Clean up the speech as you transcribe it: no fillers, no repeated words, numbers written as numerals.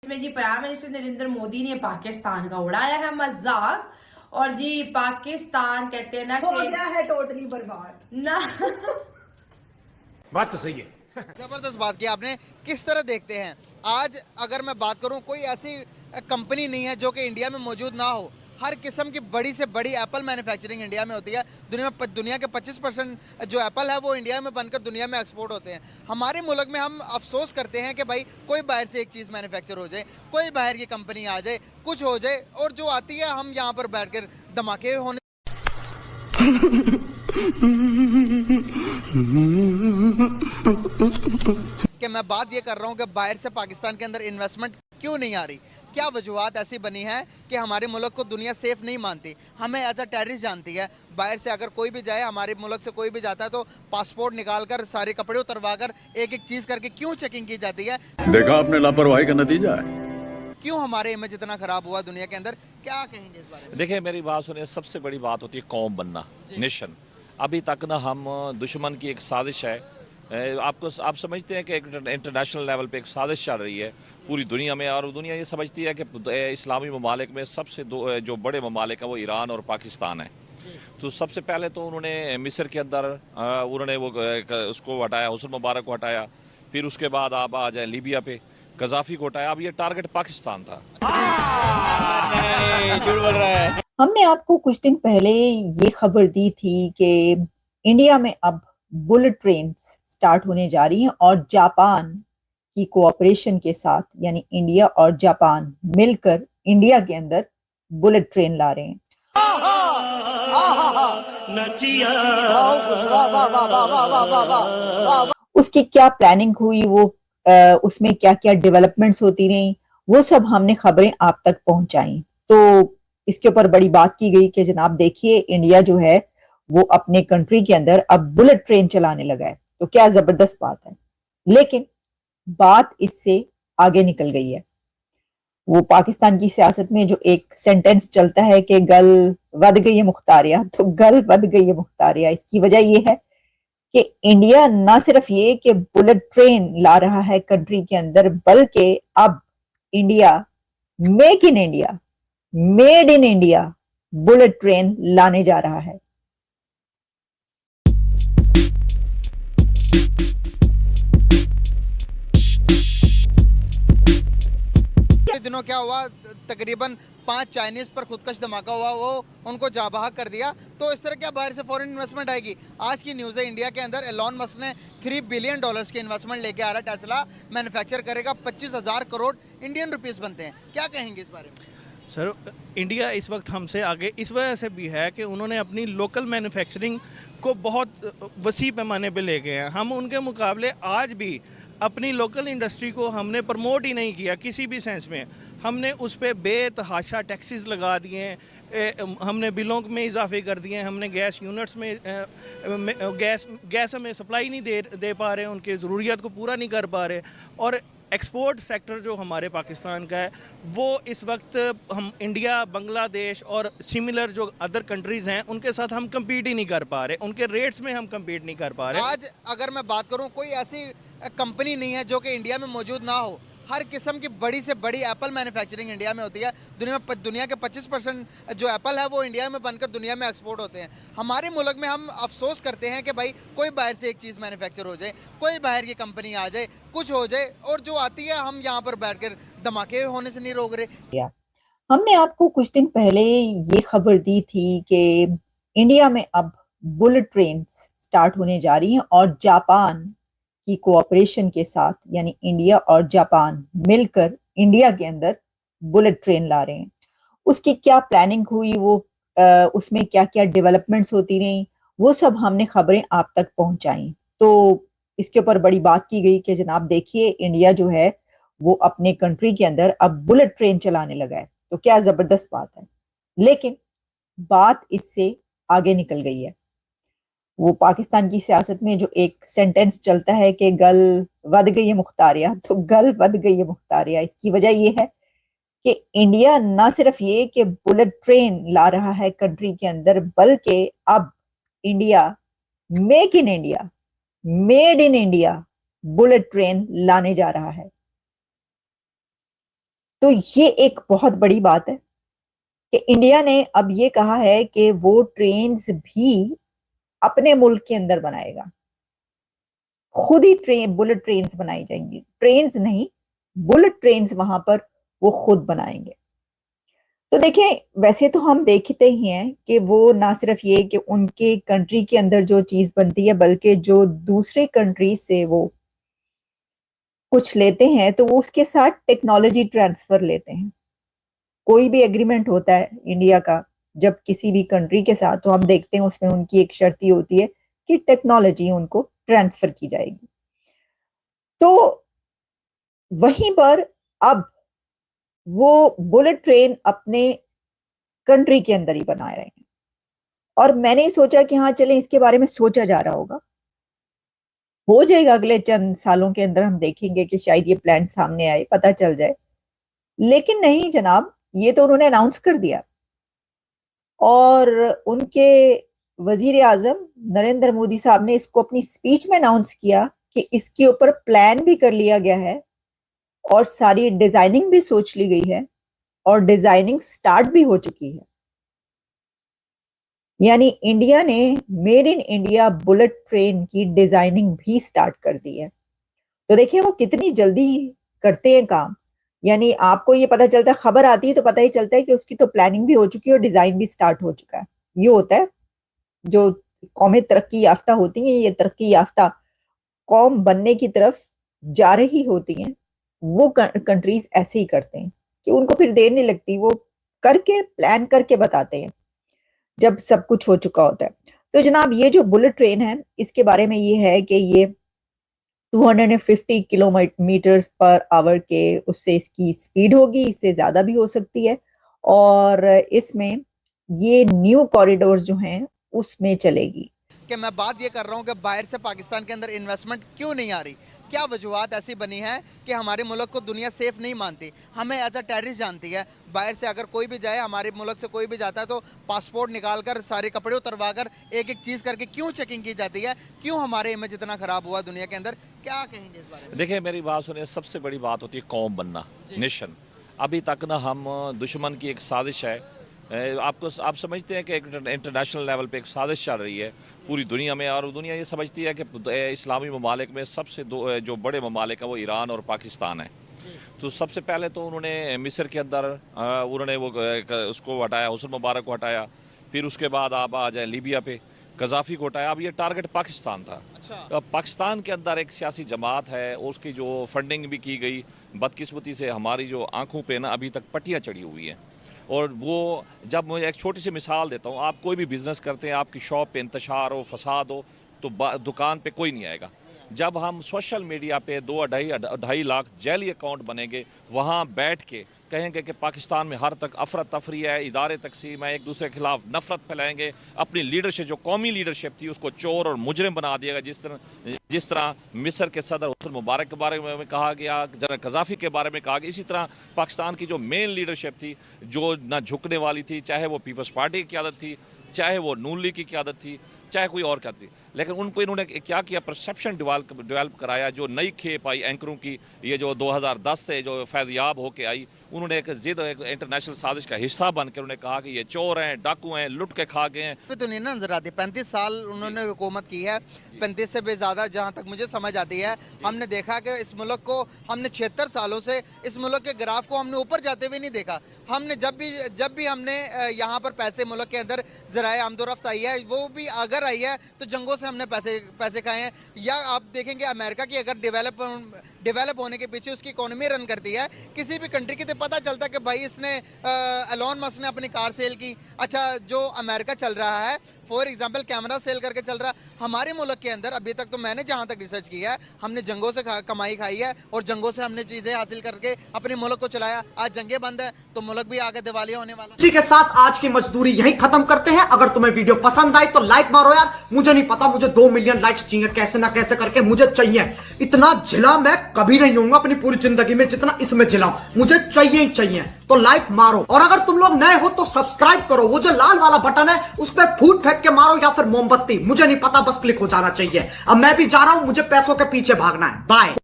इसमें जी prime minister Narendra Modi ने पाकिस्तान का उड़ाया है मजाक। और जी पाकिस्तान कहते हैं ना हो कि गया है टोटली बर्बाद ना बात तो सही है। जबरदस्त बात की आपने। किस तरह देखते हैं आज अगर मैं बात करूं, कोई ऐसी कंपनी नहीं है जो कि इंडिया में मौजूद ना हो। हर किस्म की बड़ी से बड़ी एप्पल मैन्युफैक्चरिंग इंडिया में होती है। दुनिया के 25% जो एप्पल है वो इंडिया में बनकर दुनिया में एक्सपोर्ट होते हैं। हमारे मुल्क में हम अफसोस करते हैं कि भाई कोई बाहर से एक चीज़ मैन्युफैक्चर हो जाए, कोई बाहर की कंपनी आ जाए, कुछ हो जाए, और जो आती है हम यहाँ पर बैठ कर धमाके होने कि मैं बात ये कर रहा हूँ कि बाहर से पाकिस्तान के अंदर इन्वेस्टमेंट क्यों नहीं आ रही। क्या वजूहत ऐसी बनी है कि हमारे मुल्क को दुनिया सेफ नहीं मानती, हमें एज अ टेररिस्ट जानती है। बाहर से अगर कोई भी जाए, हमारे मुल्क से कोई भी जाता है तो पासपोर्ट निकाल कर, सारे कपड़े उतरवा कर, एक एक चीज़ करके क्यों चेकिंग की जाती है। देखा आपने लापरवाही का नतीजा है। क्यों हमारे इमेज इतना खराब हुआ दुनिया के अंदर, क्या कहेंगे इस बारे में? देखिए मेरी बात सुनिए, सबसे बड़ी बात होती है कौम बनना, नेशन। अभी तक ना हम दुश्मन की एक साजिश है। आप समझते हैं कि एक इंटरनेशनल लेवल पे एक साजिश चल रही है पूरी दुनिया में, और दुनिया ये समझती है कि इस्लामी ममालिक में सबसे जो बड़े ममालिक हैं वो ईरान और पाकिस्तान है। तो सबसे पहले तो उन्होंने मिस्र के अंदर उन्होंने वो उसको हटाया, हुस्न मुबारक को हटाया। फिर उसके बाद आप आ जाए लीबिया पे, गजाफी को हटाया। अब ये टारगेट पाकिस्तान था। हमने आपको कुछ दिन पहले ये खबर दी थी कि इंडिया में अब बुलेट ट्रेन स्टार्ट होने जा रही हैं और जापान की कोऑपरेशन के साथ, यानी इंडिया और जापान मिलकर इंडिया के अंदर बुलेट ट्रेन ला रहे हैं। उसकी क्या प्लानिंग हुई, वो उसमें क्या क्या डेवलपमेंट्स होती रही, वो सब हमने खबरें आप तक पहुंचाई। तो इसके ऊपर बड़ी बात की गई कि जनाब देखिए, इंडिया जो है वो अपने कंट्री के अंदर अब बुलेट ट्रेन चलाने लगा है। तो क्या जबरदस्त बात है। लेकिन बात इससे आगे निकल गई है। वो पाकिस्तान की सियासत में जो एक सेंटेंस चलता है कि गल वध गई है मुख्तारिया, तो गल वध गई है मुख्तारिया। इसकी वजह ये है कि इंडिया ना सिर्फ ये कि बुलेट ट्रेन ला रहा है कंट्री के अंदर, बल्कि अब India make in India, made in India bullet train लाने जा रहा है। दिनों क्या हुआ, तकरीबन 5 चाइनीज पर खुदकश धमाका हुआ, वो उनको जा बहक कर दिया। तो इस तरह क्या बाहर से फॉरेन इन्वेस्टमेंट आएगी? आज की न्यूज़ है, इंडिया के अंदर एलॉन मस्क ने $3 बिलियन की इन्वेस्टमेंट लेके आ रहा है। टेस्ला मैन्युफैक्चर करेगा, 25,000 करोड़ इंडियन रुपीस बनते हैं। क्या कहेंगे इस बारे में? सर, इंडिया इस वक्त हमसे आगे इस वजह से भी है कि उन्होंने अपनी लोकल मैन्युफैक्चरिंग को बहुत वसी पैमाने पे ले गए हैं। हम उनके मुकाबले आज भी अपनी लोकल इंडस्ट्री को हमने प्रमोट ही नहीं किया किसी भी सेंस में। हमने उस पर बेतहाशा टैक्सेस लगा दिए हैं, हमने बिलों में इजाफे कर दिए हैं, हमने गैस यूनिट्स में गैस हमें सप्लाई नहीं दे पा रहे, उनके ज़रूरियात को पूरा नहीं कर पा रहे। और एक्सपोर्ट सेक्टर जो हमारे पाकिस्तान का है वो इस वक्त हम इंडिया, बांग्लादेश और सिमिलर जो अदर कंट्रीज़ हैं उनके साथ हम कम्पीट ही नहीं कर पा रहे, उनके रेट्स में हम कम्पीट नहीं कर पा रहे। आज अगर मैं बात करूं, कोई ऐसी कंपनी नहीं है जो कि इंडिया में मौजूद ना हो। हर किस्म की बड़ी से बड़ी एप्पल मैन्युफैक्चरिंग इंडिया में होती है। दुनिया के 25% जो एप्पल है वो इंडिया में बनकर दुनिया में एक्सपोर्ट होते हैं। हमारे मुल्क में हम अफसोस करते हैं कि भाई कोई बाहर से एक चीज़ मैन्युफैक्चर हो जाए, कोई बाहर की कंपनी आ जाए, कुछ हो जाए, और जो आती है हम यहाँ पर बैठ कर धमाके होने से नहीं रोक रहे। हमने आपको कुछ दिन पहले ये खबर दी थी कि इंडिया में अब बुलेट ट्रेन स्टार्ट होने जा रही हैं और जापान की कोऑपरेशन के साथ, यानी इंडिया और जापान मिलकर इंडिया के अंदर बुलेट ट्रेन ला रहे हैं। उसकी क्या प्लानिंग हुई, वो उसमें क्या क्या डेवलपमेंट्स होती रही, वो सब हमने खबरें आप तक पहुंचाई। तो इसके ऊपर बड़ी बात की गई कि जनाब देखिए, इंडिया जो है वो अपने कंट्री के अंदर अब बुलेट ट्रेन चलाने लगा है। तो क्या जबरदस्त बात है। लेकिन बात इससे आगे निकल गई है। वो पाकिस्तान की सियासत में जो एक सेंटेंस चलता है कि गल वध गई है मुख्तारिया, तो गल वध गई है मुख्तारिया। इसकी वजह ये है कि इंडिया ना सिर्फ ये कि बुलेट ट्रेन ला रहा है कंट्री के अंदर, बल्कि अब India make in India, made in India bullet train लाने जा रहा है। तो ये एक बहुत बड़ी बात है कि इंडिया ने अब ये कहा है कि वो ट्रेन्स भी अपने मुल्क के अंदर बनाएगा, खुद ही बुलेट ट्रेन्स बनाई जाएंगी, ट्रेन्स नहीं बुलेट ट्रेन्स वहां पर वो खुद बनाएंगे। तो देखें, वैसे तो हम देखते ही हैं कि वो ना सिर्फ ये कि उनके कंट्री के अंदर जो चीज बनती है, बल्कि जो दूसरे कंट्री से वो कुछ लेते हैं तो वो उसके साथ टेक्नोलॉजी ट्रांसफर लेते हैं। कोई भी एग्रीमेंट होता है इंडिया का जब किसी भी कंट्री के साथ, तो हम देखते हैं उसमें उनकी एक शर्त ही होती है कि टेक्नोलॉजी उनको ट्रांसफर की जाएगी। तो वहीं पर अब वो बुलेट ट्रेन अपने कंट्री के अंदर ही बना रहे हैं, और मैंने सोचा कि हाँ चले इसके बारे में सोचा जा रहा होगा, हो जाएगा अगले चंद सालों के अंदर, हम देखेंगे कि शायद ये प्लान सामने आए, पता चल जाए। लेकिन नहीं जनाब, ये तो उन्होंने अनाउंस कर दिया, और उनके वजीर आजम नरेंद्र मोदी साहब ने इसको अपनी स्पीच में अनाउंस किया कि इसके ऊपर प्लान भी कर लिया गया है और सारी डिजाइनिंग भी सोच ली गई है और डिजाइनिंग स्टार्ट भी हो चुकी है। यानी इंडिया ने made in India bullet train की डिजाइनिंग भी स्टार्ट कर दी है। तो देखिए वो कितनी जल्दी करते हैं काम। यानी आपको ये पता चलता है, खबर आती है तो पता ही चलता है कि उसकी तो प्लानिंग भी हो चुकी है और डिजाइन भी स्टार्ट हो चुका है। ये होता है जो कौमें तरक्की याफ्ता होती हैं, ये तरक्की याफ्ता कौम बनने की तरफ जा रही होती हैं, वो कंट्रीज ऐसे ही करते हैं कि उनको फिर देर नहीं लगती, वो करके प्लान करके बताते हैं जब सब कुछ हो चुका होता है। तो जनाब ये जो बुलेट ट्रेन है इसके बारे में ये है कि ये 250 किलोमीटर्स पर आवर के उससे इसकी स्पीड होगी, इससे ज्यादा भी हो सकती है, और इसमें ये न्यू कॉरिडोर्स जो हैं उसमें चलेगी। कि मैं बात ये कर रहा हूँ कि बाहर से पाकिस्तान के अंदर इन्वेस्टमेंट क्यों नहीं आ रही, क्या वजूहत ऐसी बनी है कि हमारे मुल्क को दुनिया सेफ नहीं मानती, हमें एज अ टेररिस्ट जानती है। बाहर से अगर कोई भी जाए, हमारे मुल्क से कोई भी जाता है तो पासपोर्ट निकाल कर, सारे कपड़े उतरवा कर, एक एक चीज़ करके क्यों चेकिंग की जाती है, क्यों हमारे इमेज इतना ख़राब हुआ दुनिया के अंदर, क्या कहेंगे इस बारे में? देखिए मेरी बात सुनिए, सबसे बड़ी बात होती है कौम बनना, नेशन। अभी तक ना हम दुश्मन की एक साजिश है, आप समझते हैं कि एक इंटरनेशनल लेवल पे एक साजिश चल रही है पूरी दुनिया में, और दुनिया ये समझती है कि इस्लामी ममालिक में सबसे दो जो बड़े ममालिक हैं वो ईरान और पाकिस्तान है। तो सबसे पहले तो उन्होंने मिस्र के अंदर उन्होंने वो उसको हटाया, हुस्न मुबारक को हटाया, फिर उसके बाद आप आ जाए लीबिया पे गजाफी को हटाया। अब ये टारगेट पाकिस्तान था। तो पाकिस्तान के अंदर एक सियासी जमात है, उसकी जो फंडिंग भी की गई, बदकिस्मती से हमारी जो आंखों पे ना अभी तक पट्टियाँ चढ़ी हुई हैं। और वो जब मुझे एक छोटी सी मिसाल देता हूँ, आप कोई भी बिज़नेस करते हैं, आपकी शॉप पे इंतशार हो, फसाद हो, तो दुकान पे कोई नहीं आएगा। जब हम सोशल मीडिया पे 2-2.5 लाख जैली अकाउंट बनेंगे, वहाँ बैठ के कहेंगे कि पाकिस्तान में हर तक अफरा तफरी है, इदारे तकसीम है, एक दूसरे के खिलाफ नफरत फैलाएंगे, अपनी लीडरशिप जो कौमी लीडरशिप थी उसको चोर और मुजरिम बना दिएगा, जिस तरह मिस्र के सदर हुस्न मुबारक के बारे में कहा गया, जनरल गजाफी के बारे में कहा गया, इसी तरह पाकिस्तान की जो मेन लीडरशिप थी, जो ना झुकने वाली थी, चाहे वो पीपल्स पार्टी की क़यादत थी, चाहे वो नून लीग की क़यादत थी, चाहे कोई और करती, लेकिन उनको इन्होंने क्या किया, परसेप्शन डेवलप कराया। जो नई खेप आई एंकरों की, ये जो 2010 से जो फैज़याब होके आई, उन्होंने एक जिद, एक इंटरनेशनल साजिश का हिस्सा बन के उन्होंने कहा कि ये चोर हैं, डाकू हैं, लुट के खा गए हैं। तो नहीं ना नजर आती, 35 साल उन्होंने हुकूमत की है, 35 से भी ज़्यादा जहाँ तक मुझे समझ आती है। हमने देखा कि इस मुल्क को, हमने 76 सालों से इस मुल्क के ग्राफ को हमने ऊपर जाते हुए नहीं देखा। हमने जब भी हमने यहाँ पर पैसे मुल्क के अंदर ज़राए आमदोरफ्त आई है, वो भी अगर आई है तो जंगों से हमने पैसे खाए हैं। या आप देखेंगे अमेरिका की अगर डेवलप होने के पीछे उसकी इकोनॉमी रन करती है, किसी भी कंट्री की, तो पता चलता है कि भाई इसने एलोन मस्क ने अपनी कार सेल की। अच्छा, जो अमेरिका चल रहा है फॉर एग्जांपल कैमरा सेल करके चल रहा, हमारे मुल्क के अंदर अभी तक तो मैंने जहां तक रिसर्च किया है, हमने जंगों से कमाई खाई है और जंगों से हमने चीजें हासिल करके अपने मुल्क को चलाया। आज जंगें बंद है तो मुल्क भी आगे दिवालिया होने वाला। इसी के साथ आज की मजदूरी यही खत्म करते हैं। अगर तुम्हें वीडियो पसंद आई तो लाइक मारो यार, मुझे नहीं पता, मुझे 2 मिलियन लाइक्स चाहिए, कैसे ना कैसे करके मुझे चाहिए। इतना झिला मैं कभी नहीं होऊंगा अपनी पूरी जिंदगी में जितना इसमें झिलाऊं, मुझे चाहिए ही चाहिए। तो लाइक मारो, और अगर तुम लोग नए हो तो सब्सक्राइब करो, वो जो लाल वाला बटन है उस पर फूट फेंक के मारो या फिर मोमबत्ती, मुझे नहीं पता, बस क्लिक हो जाना चाहिए। अब मैं भी जा रहा हूं, मुझे पैसों के पीछे भागना है। बाय।